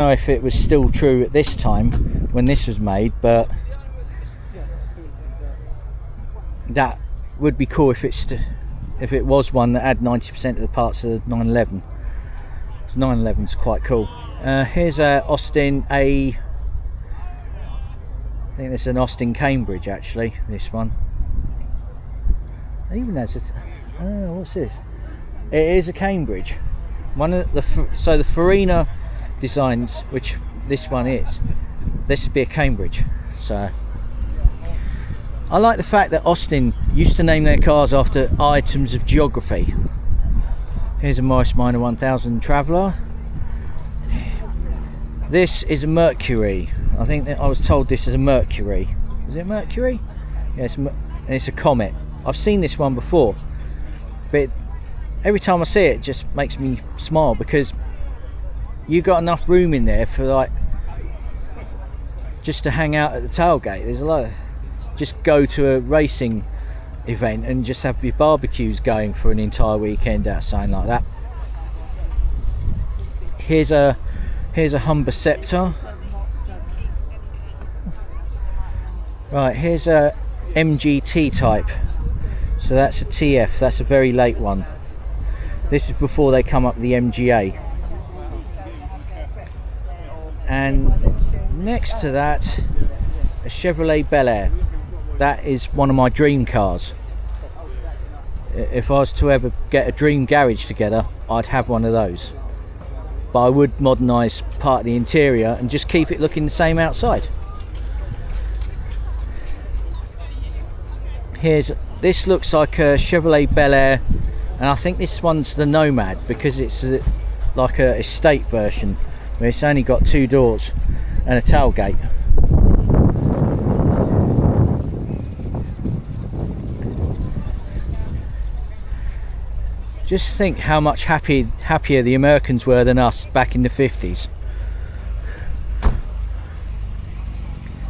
I don't know if it was still true at this time when this was made, but that would be cool if it was one that had 90% of the parts of the 911. So 911's quite cool. Here's a Austin I think this is an Austin Cambridge actually. This one. It even has a. Oh, what's this? It is a Cambridge. One of the Farina designs, which this one is. This would be a Cambridge. So I like the fact that Austin used to name their cars after items of geography. Here's a Morris Minor 1000 Traveller. This is a Mercury. I think that I was told this is a Mercury. Is it Mercury? Yes, yeah, it's a Comet. I've seen this one before, but every time I see it, it just makes me smile because you got enough room in there for like just to hang out at the tailgate. There's a lot of, just go to a racing event and just have your barbecues going for an entire weekend out, something like that. Here's a Humber Scepter. Right, here's a MGT type. So that's a TF, that's a very late one. This is before they come up with the MGA. And next to that, a Chevrolet Bel Air. That is one of my dream cars. If I was to ever get a dream garage together, I'd have one of those. But I would modernise part of the interior and just keep it looking the same outside. This looks like a Chevrolet Bel Air, and I think this one's the Nomad because it's like a estate version where it's only got 2 doors and a tailgate. Just think how much happier the Americans were than us back in the 50s.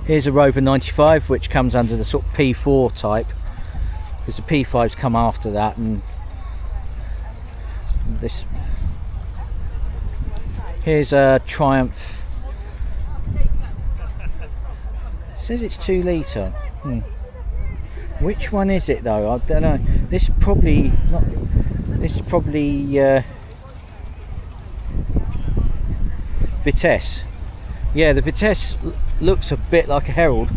Here's a Rover 95, which comes under the sort of P4 type, because the P5s come after that, and this. Here's a Triumph. It says it's 2 litre. Which one is it though? I don't know. This is probably not. This is probably Vitesse. Yeah, the Vitesse looks a bit like a Herald,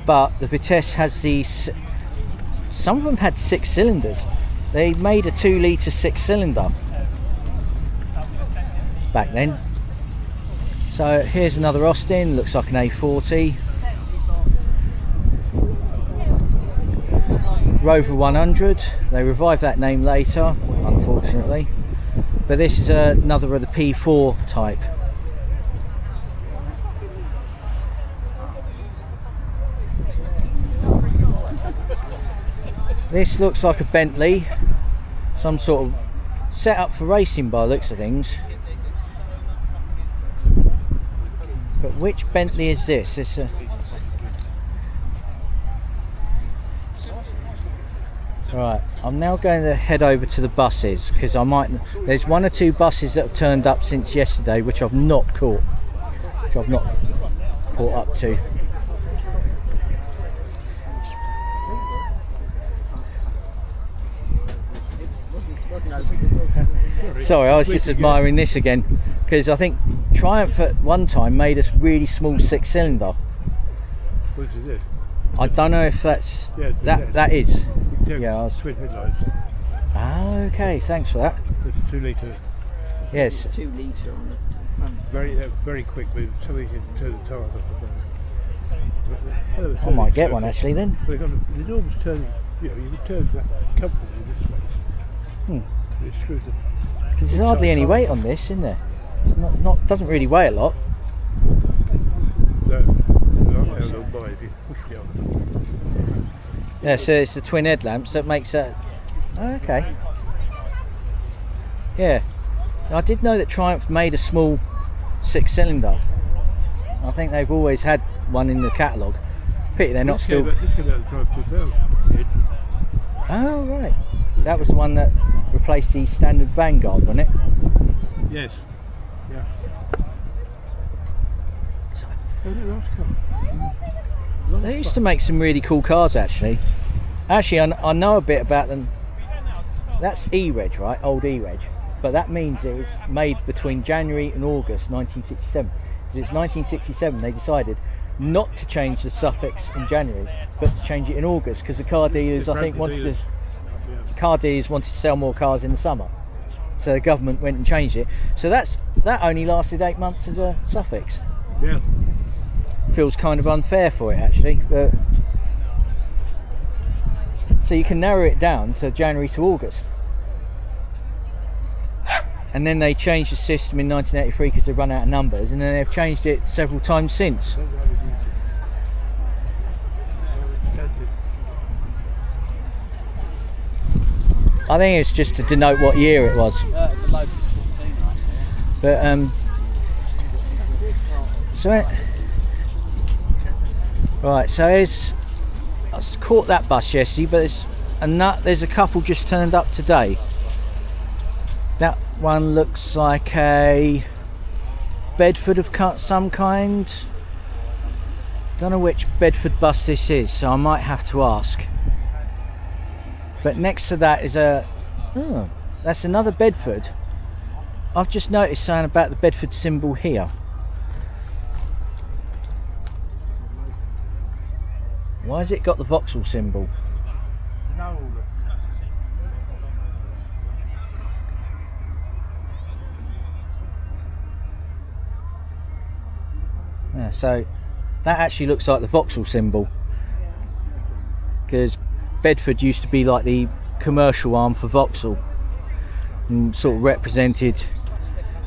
but the Vitesse has these. Some of them had 6 cylinders. They made a 2 litre 6 cylinder back then. So here's another Austin. Looks like an A40. Rover 100. They revived that name later, unfortunately, but this is another of the P4 type. This looks like a Bentley, some sort of set up for racing by the looks of things. But which Bentley is this? It's a Right, I'm now going to head over to the buses because there's 1 or 2 buses that have turned up since yesterday which I've not caught, up to. Sorry, I was just admiring this again because I think Triumph at one time made a really small 6 cylinder. What is it? I don't know if that's that is. Yeah, I was. Twin headlights. Ah, okay. Thanks for that. It's 2 litre. Yes. 2 litre on the front. Very quick, but so we can turn the tyres off. I might get one actually then. They've got an enormous turn. You can turn that comfortably this way. It screws it. Because there's hardly any weight on this, isn't there? It's not doesn't really weigh a lot. No. Little boy, if you push it on. Yeah, so it's the twin headlamps that makes that. Oh, okay. Yeah, I did know that Triumph made a small 6 cylinder. I think they've always had one in the catalogue. Pity they're not still. This came out of Triumph 2000. Oh right, that was the one that replaced the standard Vanguard, wasn't it? Yes. Yeah. Very nice car. They used to make some really cool cars actually. Actually, I know a bit about them. That's E-Reg, right? Old E-Reg. But that means it was made between January and August 1967. Because it's 1967 they decided not to change the suffix in January, but to change it in August, because the car dealers, I think, wanted to sell more cars in the summer. So the government went and changed it. So that only lasted 8 months as a suffix. Yeah. Feels kind of unfair for it actually, but so you can narrow it down to January to August. And then they changed the system in 1983 because they run out of numbers, and then they've changed it several times since. I think it's just to denote what year it was. But so right, so I caught that bus yesterday, but there's a couple just turned up today. That one looks like a Bedford of some kind. Don't know which Bedford bus this is, so I might have to ask. But next to that is that's another Bedford. I've just noticed something about the Bedford symbol here. Why has it got the Vauxhall symbol? Yeah, so that actually looks like the Vauxhall symbol, because Bedford used to be like the commercial arm for Vauxhall and sort of represented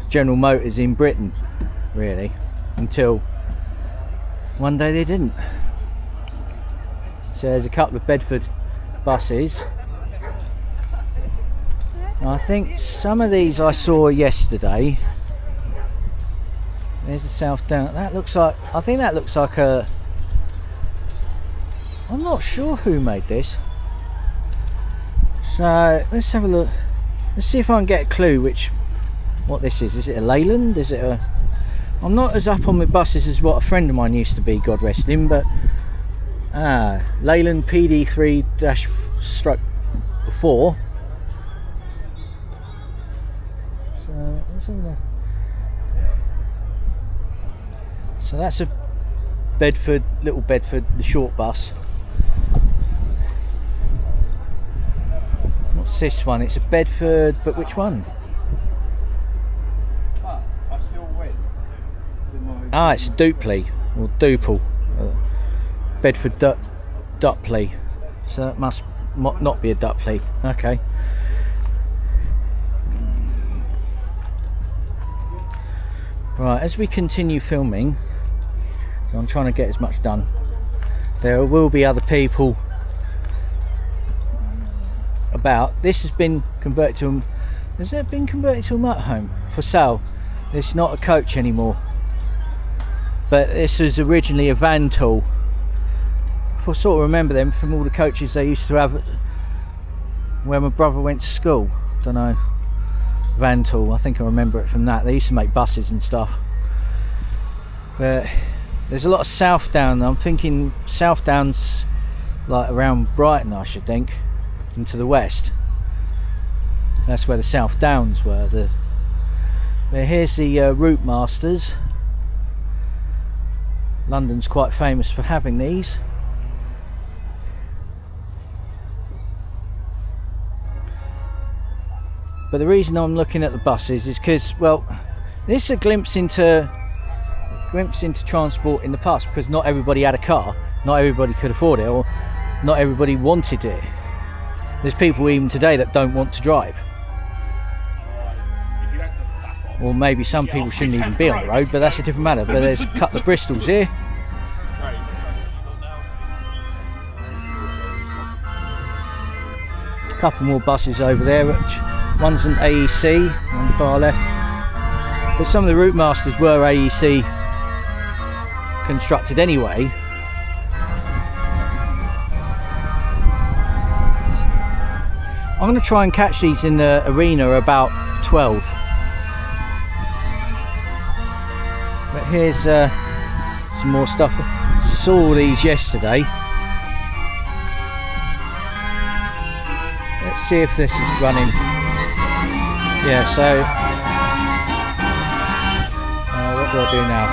General Motors in Britain, really, until one day they didn't. So there's a couple of Bedford buses. I think some of these I saw yesterday. There's the South Down. That looks like, I think that looks like a, I'm not sure who made this. So let's have a look. Let's see if I can get a clue what this is. Is it a Leyland? Is it a, I'm not as up on my buses as what a friend of mine used to be, God rest him, but Leyland PD3-4. So let's have a look. So that's a Bedford, little Bedford, the short bus. What's this one? It's a Bedford, but which one? Ah, it's a Dupley, or Duple. Bedford Dupley. So that must not be a Dupley. Okay. Right, as we continue filming, so I'm trying to get as much done. There will be other people about. This has been converted to has it been converted to a motorhome for sale? It's not a coach anymore, but this was originally a van tool. I sort of remember them from all the coaches they used to have where my brother went to school. Don't know, van tool, I think I remember it from that. They used to make buses and stuff. But there's a lot of South Down. I'm thinking South Down's like around Brighton, I should think, and to the west. That's where the South Downs were. But here's the Route Masters. London's quite famous for having these. But the reason I'm looking at the buses is because, well, this is a glimpse into transport in the past, because not everybody had a car, not everybody could afford it, or not everybody wanted it. There's people even today that don't want to drive, or maybe some people shouldn't even be on the road, but that's a different matter. But there's a couple of Bristols here. A couple more buses over there, which one's an AEC on the far left, but some of the Route Masters were AEC constructed anyway. I'm going to try and catch these in the arena about 12. But here's some more stuff. Saw these yesterday. Let's see if this is running. Yeah, so what do I do now?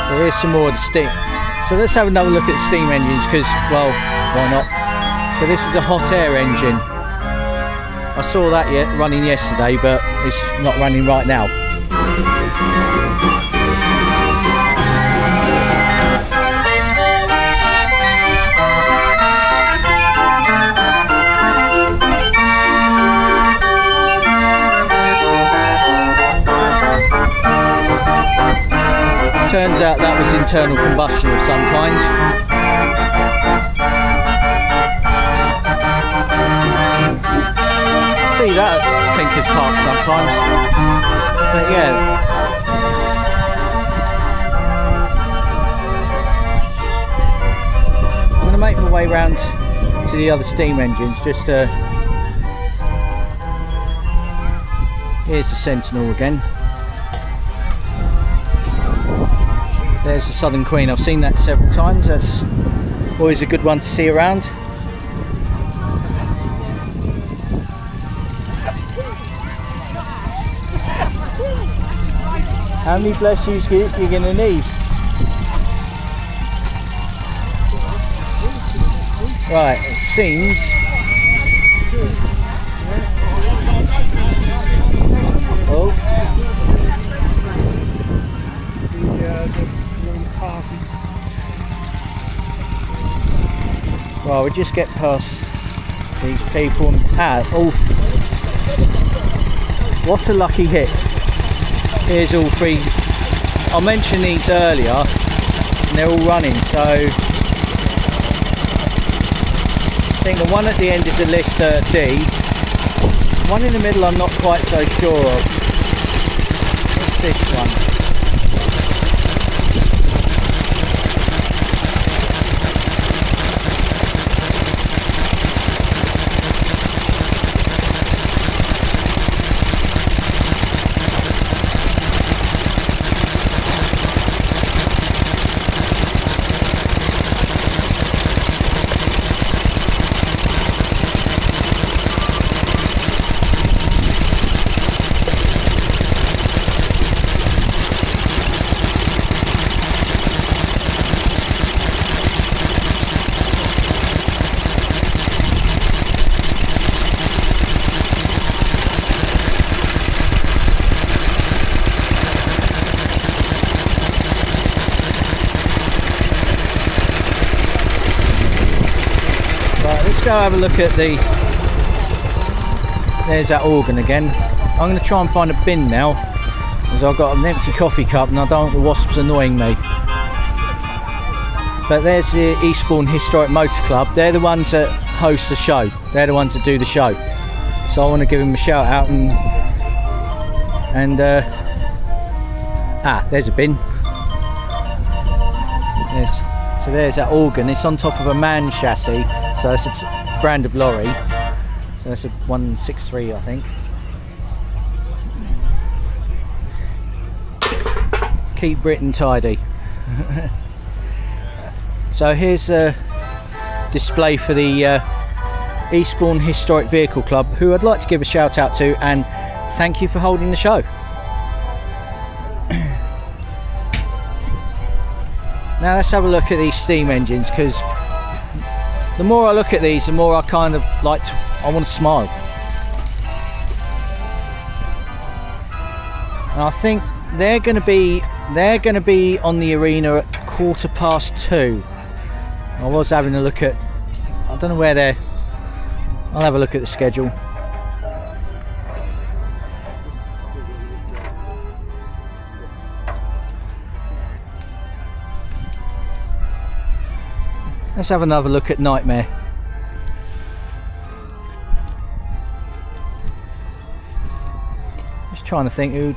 There is some more of the steam. So let's have another look at the steam engines, because, well, why not? So this is a hot air engine. I saw that running yesterday, but it's not running right now. Turns out that was internal combustion of some kind. See that at Tinker's Park sometimes. But yeah. I'm going to make my way round to the other steam engines just to... Here's the Sentinel again. There's the Southern Queen. I've seen that several times. That's always a good one to see around. How many bless yous you're going to need? Right, it seems. Oh. Well, we just get past these people and oh, what a lucky hit. Here's all three. I mentioned these earlier and they're all running, so I think the one at the end is a Lister D. One in the middle I'm not quite so sure of. What's this one? Go have a look at the... There's that organ again. I'm going to try and find a bin now, as I've got an empty coffee cup and I don't want the wasps annoying me. But there's the Eastbourne Historic Motor Club. They're the ones that host the show. They're the ones that do the show. So I want to give them a shout out and there's a bin. So there's that organ. It's on top of a man chassis. So that's a brand of lorry. So that's a 163, I think. Keep Britain tidy. So here's a display for the Eastbourne Historic Vehicle Club, who I'd like to give a shout out to and thank you for holding the show. Now let's have a look at these steam engines, because the more I look at these, the more I kind of like to, I want to smile. And I think they're going to be on the arena at 2:15. I was having a look at, I don't know where they're, I'll have a look at the schedule. Let's have another look at Nightmare. Just trying to think who.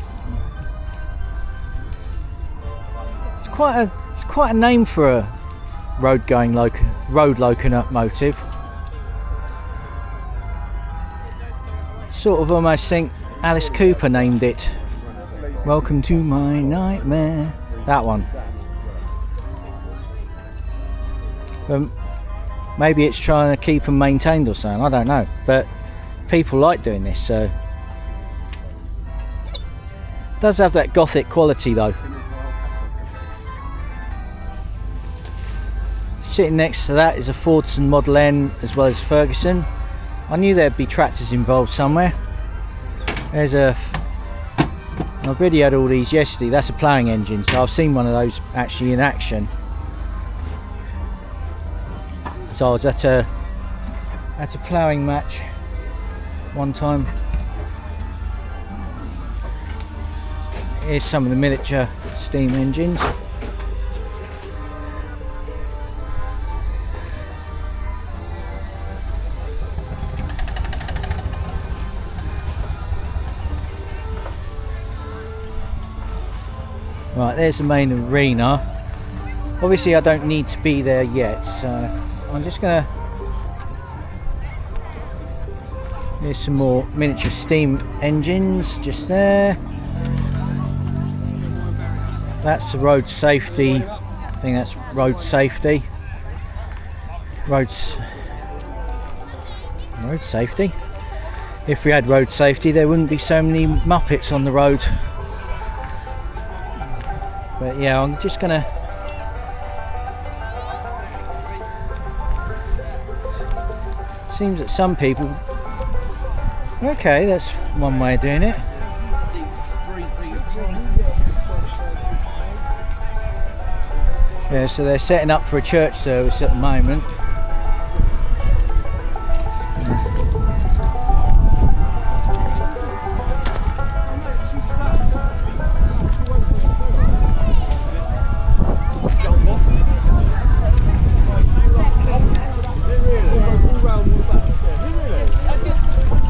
It's quite a name for a road locomotive. Sort of almost think Alice Cooper named it. Welcome to my nightmare. That one. Maybe it's trying to keep them maintained or something, I don't know. But people like doing this, so. It does have that gothic quality though. Sitting next to that is a Fordson Model N as well as Ferguson. I knew there'd be tractors involved somewhere. There's I already had all these yesterday. That's a ploughing engine, so I've seen one of those actually in action. So I was at a ploughing match one time. Here's some of the miniature steam engines. Right, there's the main arena. Obviously I don't need to be there yet, so I'm just gonna... There's some more miniature steam engines just there. That's the road safety. I think that's road safety. Road safety. If we had road safety, there wouldn't be so many Muppets on the road. But yeah, I'm just gonna... Seems that some people... Okay, that's one way of doing it. Yeah, so they're setting up for a church service at the moment.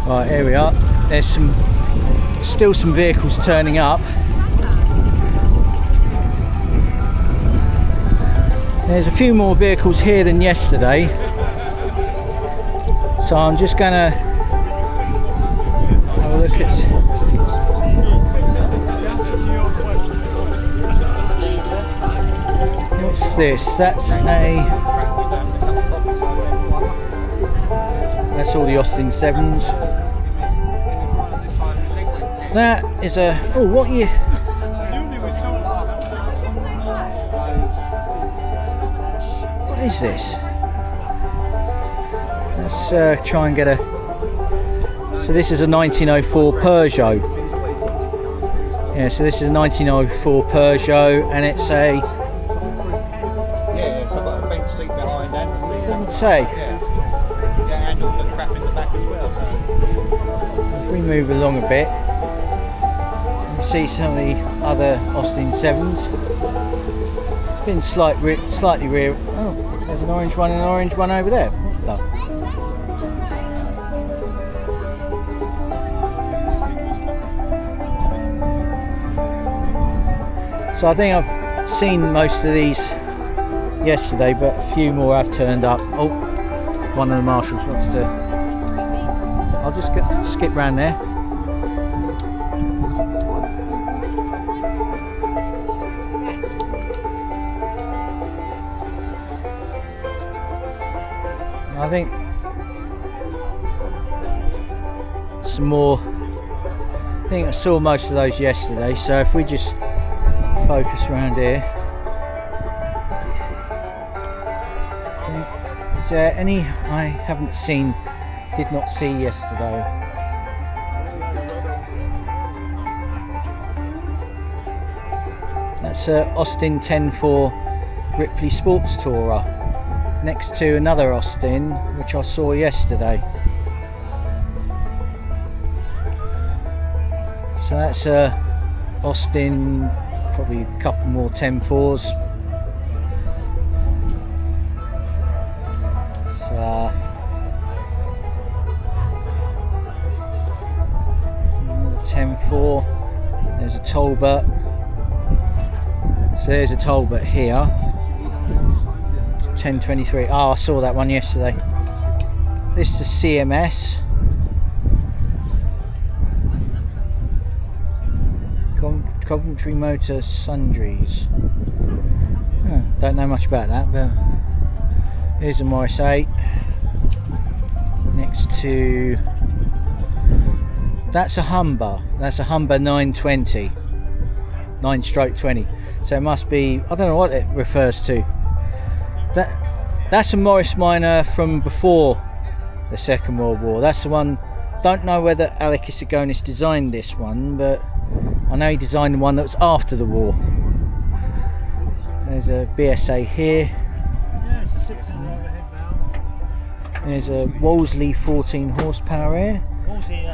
Right, here we are. There's still some vehicles turning up. There's a few more vehicles here than yesterday, so I'm just gonna have a look at... What's this? That's all the Austin 7s. That is a... Oh, what you... What is this? Let's try and get a... So this is a 1904 Peugeot. Yeah, so this is a 1904 Peugeot, and it's a... Yeah, so I've got a bench seat behind and the seat. Doesn't say. Yeah, and all the crap in the back as well. So. If we move along a bit, you can see some of the other Austin 7s. It's been slightly rear. Oh, there's an orange one and an orange one over there. What the? So I think I've seen most of these yesterday, but a few more have turned up. Oh, one of the marshals wants to... I'll just skip round there. I think some more... I think I saw most of those yesterday, so if we just focus around here. Is there any I haven't seen, did not see yesterday? That's Austin 10.4 Ripley Sports Tourer, next to another Austin which I saw yesterday. So that's Austin, probably a couple more 10.4s. So 10.4. There's a Talbot. So there's a Talbot here. 1023. Oh, I saw that one yesterday. This is a CMS. Coventry Motor Sundries. Don't know much about that, but here's a Morris 8 next to, that's a Humber. That's a Humber 920, 9/20. So it must be, I don't know what it refers to. That's a Morris Minor from before the Second World War. That's the one. Don't know whether Alec Isagonis designed this one, but I know he designed the one that was after the war. There's a BSA here. Yeah, it's a 600 overhead valve. There's a Wolseley 14 horsepower here. Wolseley,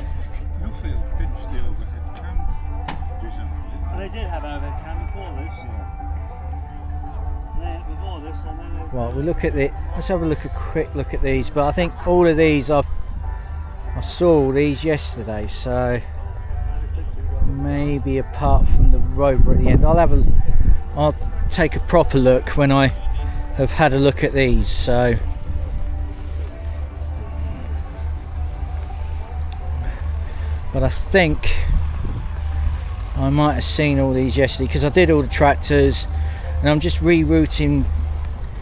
Nuffield pinched the overhead cam design. they did have overhead cam before this. Yeah, before this, and then Right, we look at the. Let's have a quick look at these. But I think all of these I saw all these yesterday, so maybe apart from the rover at the end, I'll take a proper look when I have had a look at these. So but I think I might have seen all these yesterday because I did all the tractors, and I'm just rerouting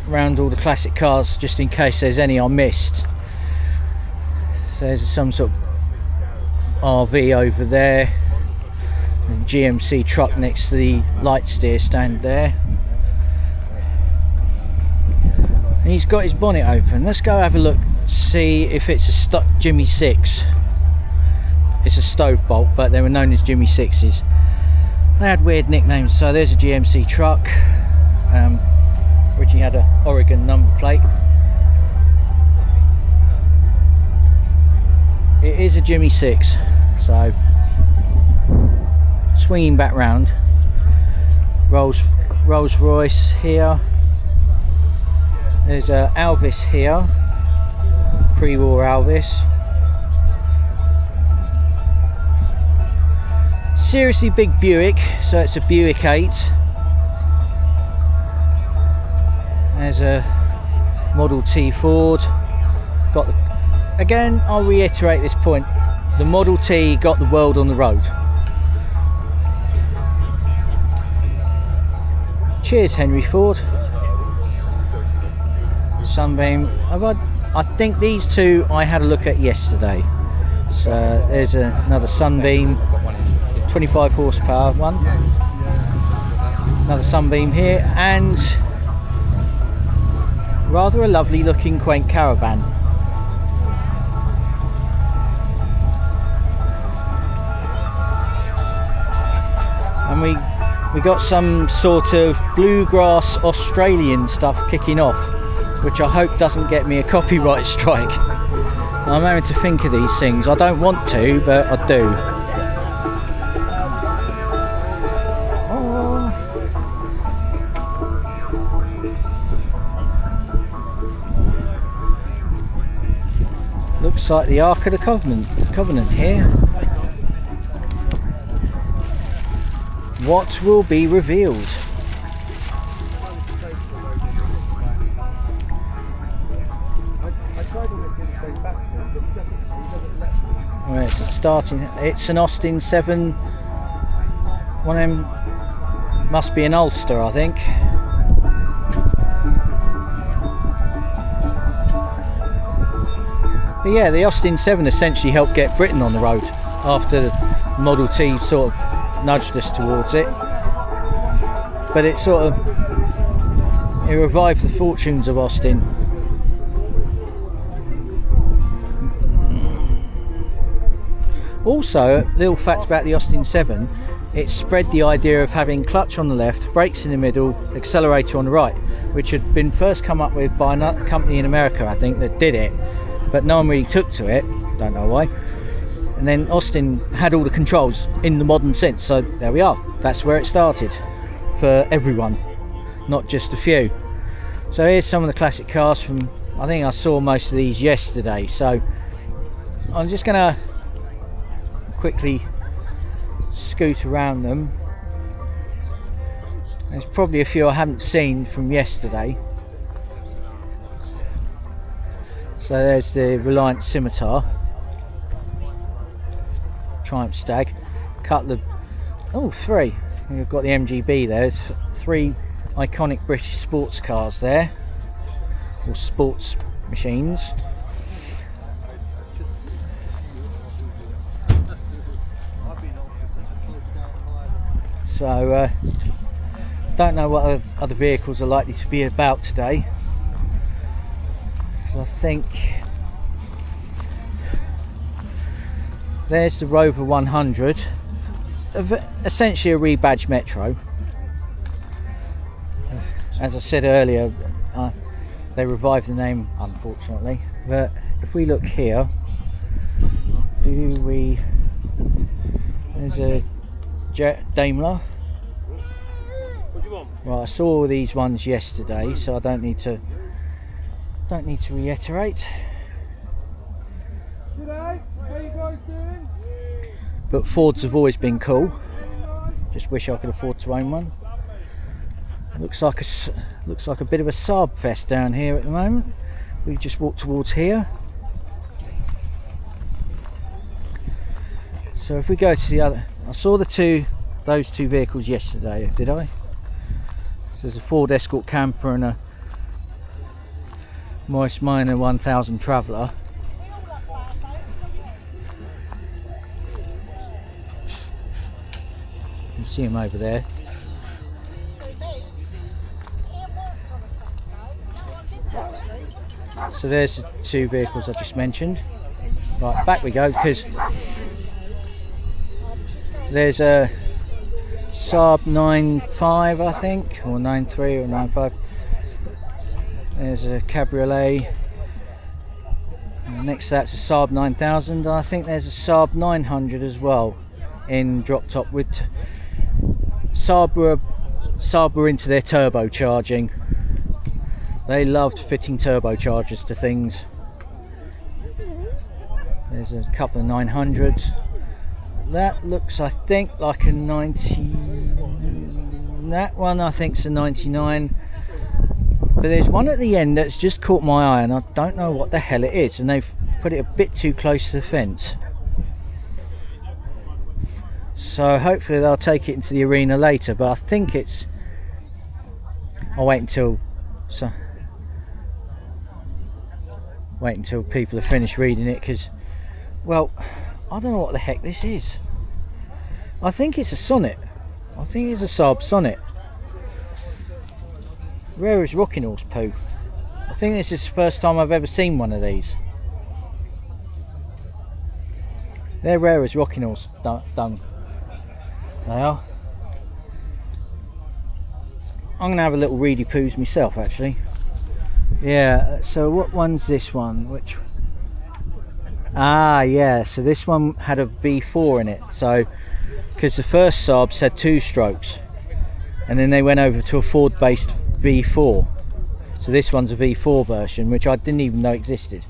around all the classic cars just in case there's any I missed. So there's some sort of RV over there, and GMC truck next to the light steer stand there. And he's got his bonnet open. Let's go have a look, see if it's a Jimmy 6. It's a stove bolt, but they were known as Jimmy 6s. They had weird nicknames. So there's a GMC truck, which he had a Oregon number plate. It is a Jimmy 6. So swinging back round, Rolls Royce here. There's a Alvis here, pre-war Alvis. Seriously big Buick, so it's a Buick 8. There's a Model T Ford. Got the, again, I'll reiterate this point, the Model T got the world on the road. Cheers, Henry Ford. Sunbeam. I think these two I had a look at yesterday. So there's another Sunbeam, 25 horsepower one. Another Sunbeam here, and rather a lovely looking quaint caravan. And we got some sort of bluegrass Australian stuff kicking off, which I hope doesn't get me a copyright strike. I'm having to think of these things. I don't want to, but I do. Oh. Looks like the Ark of the Covenant here. What will be revealed? Well, it's a starting. It's an Austin 7. One of them must be an Ulster, I think. But yeah, the Austin 7 essentially helped get Britain on the road after the Model T sort of nudged us towards it. But it revived the fortunes of Austin. Also, a little fact about the Austin 7, it spread the idea of having clutch on the left, brakes in the middle, accelerator on the right, which had been first come up with by another company in America, I think, that did it, but no one really took to it, don't know why. And then Austin had all the controls in the modern sense, so there we are. That's where it started for everyone, not just a few. So here's some of the classic cars from, I think I saw most of these yesterday, so I'm just gonna quickly scoot around them. There's probably a few I haven't seen from yesterday. So there's the Reliant Scimitar, Triumph Stag, couple of, oh, three, You've got the MGB there. There's 3 iconic British sports cars there, or sports machines. So don't know what other vehicles are likely to be about today. So I think there's the Rover 100, essentially a rebadged Metro. As I said earlier, they revived the name, unfortunately. But if we look here, there's a Daimler. Right, I saw all these ones yesterday, so I don't need to reiterate. G'day, how you guys doing? But Fords have always been cool. Just wish I could afford to own one. Looks like a bit of a Saab fest down here at the moment. We just walk towards here. So if we go to the other, I saw those two vehicles yesterday, did I? So there's a Ford Escort camper and a Morris Minor 1000 Traveller. You can see them over there. So there's the 2 vehicles I just mentioned. Right, back we go, because there's a Saab 9.5, I think, or 9.3 or 9.5. There's a Cabriolet. And next to that's a Saab 9000. And I think there's a Saab 900 as well in drop top. With Saab were into their turbocharging. They loved fitting turbochargers to things. There's a couple of 900s. That looks, I think, like a 90. That one I think's a 99. But there's one at the end that's just caught my eye, and I don't know what the hell it is. And they've put it a bit too close to the fence. So hopefully they'll take it into the arena later. But I think it's. I'll wait until people have finished reading it, because, well, I don't know what the heck this is. I think it's a Sonnet. I think it's a Saab Sonnet. Rare as rocking horse poo. I think this is the first time I've ever seen one of these. They're rare as rocking horse dung. They are. I'm going to have a little reedy poos myself, actually. Yeah, so what one's this one? Which? Ah, yeah, so this one had a V4 in it. So, because the first Saabs had 2 strokes, and then they went over to a Ford based V4. So this one's a V4 version, which I didn't even know existed.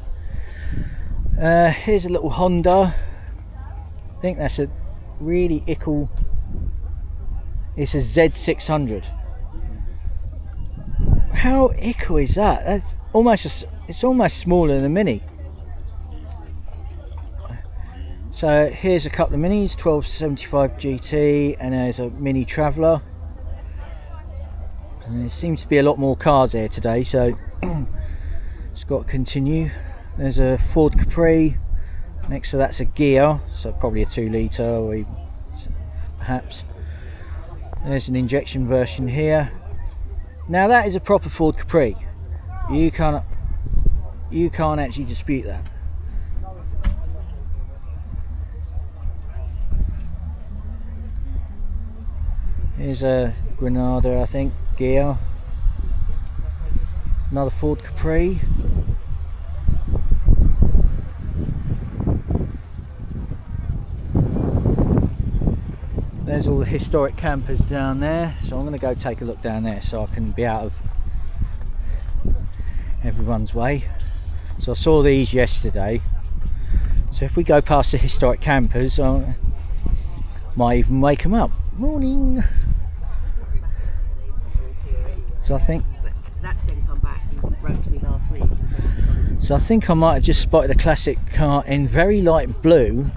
Here's a little Honda. I think that's a really ickle. It's a Z600. How ickle is that? That's almost it's almost smaller than a Mini. So here's a couple of Minis, 1275 GT, and there's a Mini Traveller. And there seems to be a lot more cars here today, so it's got to continue. There's a Ford Capri. Next to that's a Ghia, so probably a 2 litre, or even, perhaps. There's an injection version here. Now that is a proper Ford Capri. You can't actually dispute that. Here's a Granada, I think, Ghia. Another Ford Capri. There's all the historic campers down there, so I'm going to go take a look down there so I can be out of everyone's way. So I saw these yesterday, so if we go past the historic campers, I might even wake them up. Morning! So I think That's going to come back. You wrote to me last week. So I think I might have just spotted a classic car in very light blue.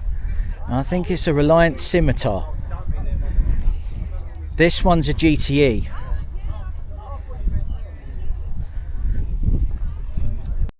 I think it's a Reliant Scimitar. This one's a GTE.